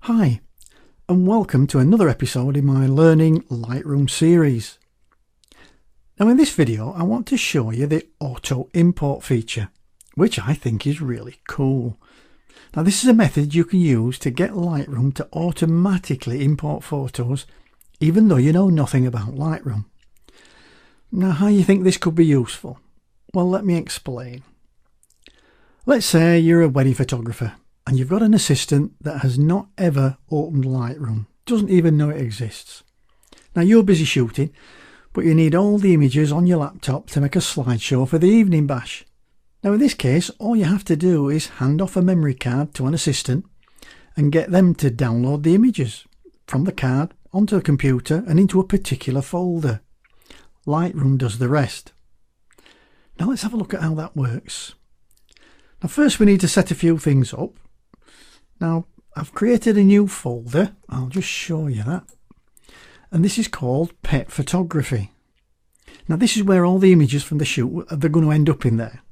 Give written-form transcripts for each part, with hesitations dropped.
Hi, and welcome to another episode in my Learning Lightroom series. Now in this video I want to show you the auto import feature, which I think is really cool. Now this is a method you can use to get Lightroom to automatically import photos even though you know nothing about Lightroom. Now how you think this could be useful? Well, let me explain. Let's say you're a wedding photographer and you've got an assistant that has not ever opened Lightroom, doesn't even know it exists. Now you're busy shooting, but you need all the images on your laptop to make a slideshow for the evening bash. Now in this case, all you have to do is hand off a memory card to an assistant and get them to download the images from the card onto a computer and into a particular folder. Lightroom does the rest. Now let's have a look at how that works. Now first we need to set a few things up. Now I've created a new folder, I'll just show you that, and this is called Pet Photography. Now this is where all the images from the shoot they're going to end up in there,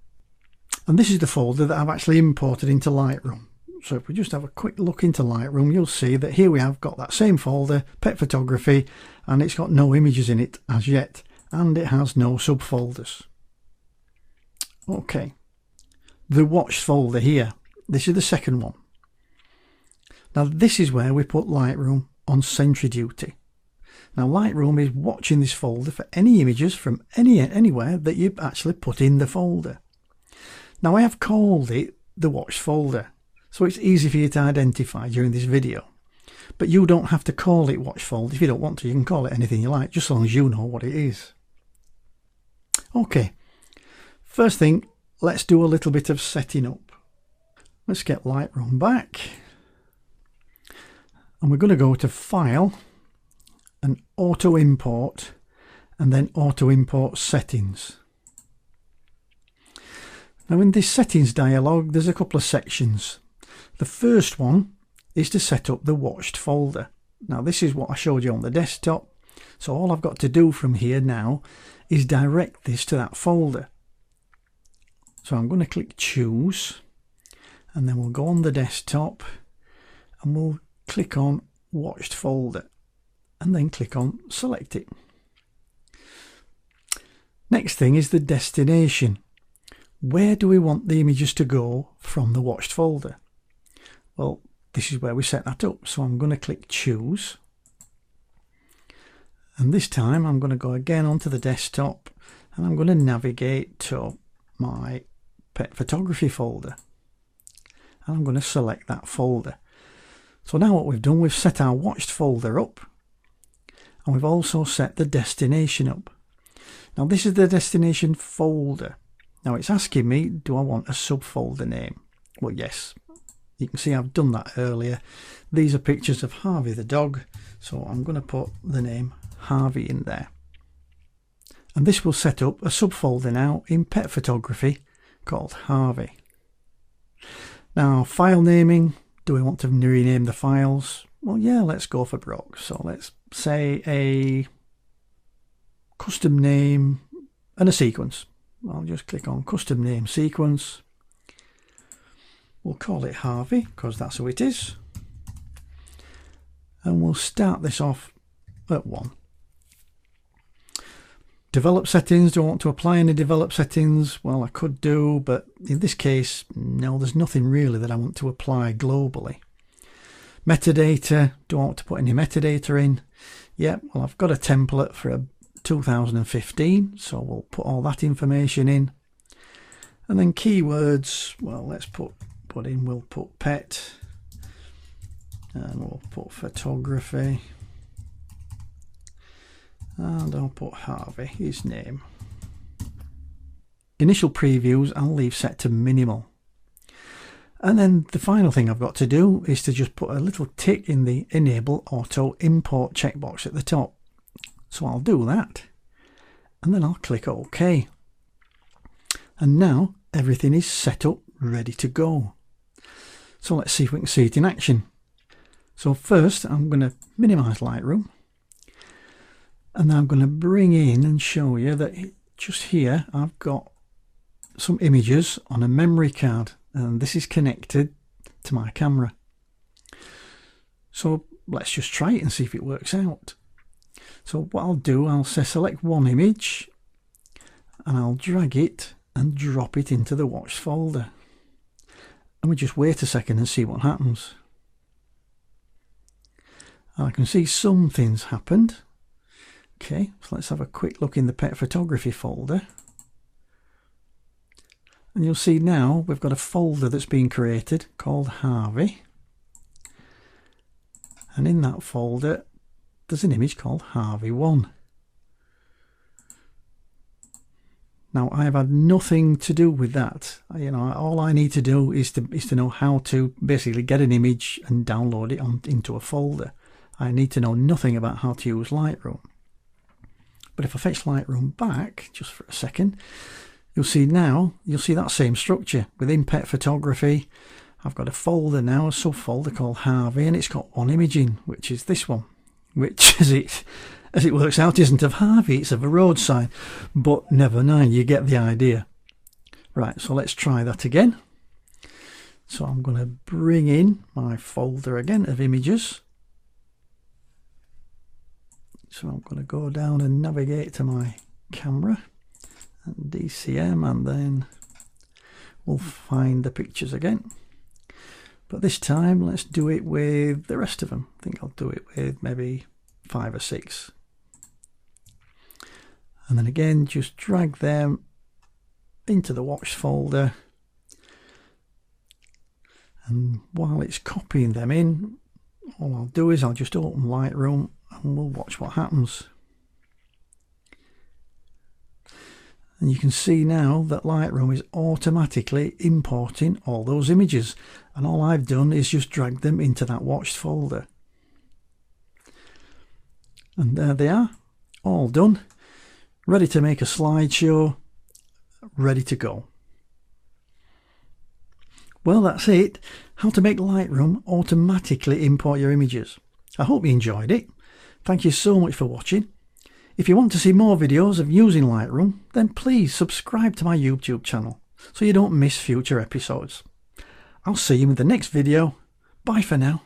and this is the folder that I've actually imported into Lightroom. So if we just have a quick look into Lightroom, you'll see that here we have got that same folder, Pet Photography, and it's got no images in it as yet, and it has no subfolders. Okay, the watched folder here, this is the second one. Now this is where we put Lightroom on sentry duty. Now Lightroom is watching this folder for any images from anywhere that you've actually put in the folder. Now I have called it the watched folder, so it's easy for you to identify during this video. But you don't have to call it watched folder if you don't want to. You can call it anything you like, just as long as you know what it is. Okay, first thing, let's do a little bit of setting up. Let's get Lightroom back. And we're going to go to File and Auto Import and then Auto Import Settings. Now in this settings dialog there's a couple of sections. The first one is to set up the watched folder. Now this is what I showed you on the desktop, so all I've got to do from here now is direct this to that folder. So I'm going to click Choose and then we'll go on the desktop and we'll click on Watched Folder and then click on Select it. Next thing is the destination. Where do we want the images to go from the watched folder? Well, this is where we set that up. So I'm going to click Choose. And this time I'm going to go again onto the desktop and I'm going to navigate to my Pet Photography folder. And I'm going to select that folder. So now what we've done, we've set our watched folder up and we've also set the destination up. Now this is the destination folder. Now it's asking me, do I want a subfolder name? Well, yes, you can see I've done that earlier. These are pictures of Harvey the dog, so I'm going to put the name Harvey in there. And this will set up a subfolder now in Pet Photography called Harvey. Now file naming, do we want to rename the files? Well, yeah, let's go for broke. So let's say a custom name and a sequence. I'll just click on custom name sequence. We'll call it Harvey because that's who it is. And we'll start this off at 1. Develop settings, do I want to apply any develop settings? Well, I could do, but in this case, no, there's nothing really that I want to apply globally. Metadata, do I want to put any metadata in? Yeah, well, I've got a template for a 2015, so we'll put all that information in. And then keywords, well, let's we'll put pet, and we'll put photography. And I'll put Harvey, his name. Initial previews I'll leave set to minimal. And then the final thing I've got to do is to just put a little tick in the Enable Auto Import checkbox at the top. So I'll do that. And then I'll click OK. And now everything is set up, ready to go. So let's see if we can see it in action. So first I'm going to minimize Lightroom. And then I'm going to bring in and show you that just here I've got some images on a memory card and this is connected to my camera. So let's just try it and see if it works out. So what I'll do, I'll select one image and I'll drag it and drop it into the watched folder. And we just wait a second and see what happens. I can see something's happened. Okay, so let's have a quick look in the pet photography folder. And you'll see now we've got a folder that's been created called Harvey. And in that folder, there's an image called Harvey 1. Now, I have had nothing to do with that. You know, all I need to do is to know how to basically get an image and download it into a folder. I need to know nothing about how to use Lightroom. But if I fetch Lightroom back just for a second, you'll see that same structure. Within pet photography, I've got a folder now, a subfolder called Harvey, and it's got one image in, which is this one, which as it works out isn't of Harvey, it's of a road sign. But never mind, you get the idea. Right, so let's try that again. So I'm going to bring in my folder again of images. So I'm going to go down and navigate to my camera and DCM, and then we'll find the pictures again. But this time let's do it with the rest of them. I think I'll do it with maybe 5 or 6. And then again, just drag them into the watched folder. And while it's copying them in, all I'll do is I'll just open Lightroom and we'll watch what happens. And you can see now that Lightroom is automatically importing all those images, and all I've done is just drag them into that watched folder. And there they are, all done, ready to make a slideshow, ready to go. Well, that's it. How to make Lightroom automatically import your images. I hope you enjoyed it. Thank you so much for watching. If you want to see more videos of using Lightroom, then please subscribe to my YouTube channel so you don't miss future episodes. I'll see you in the next video. Bye for now.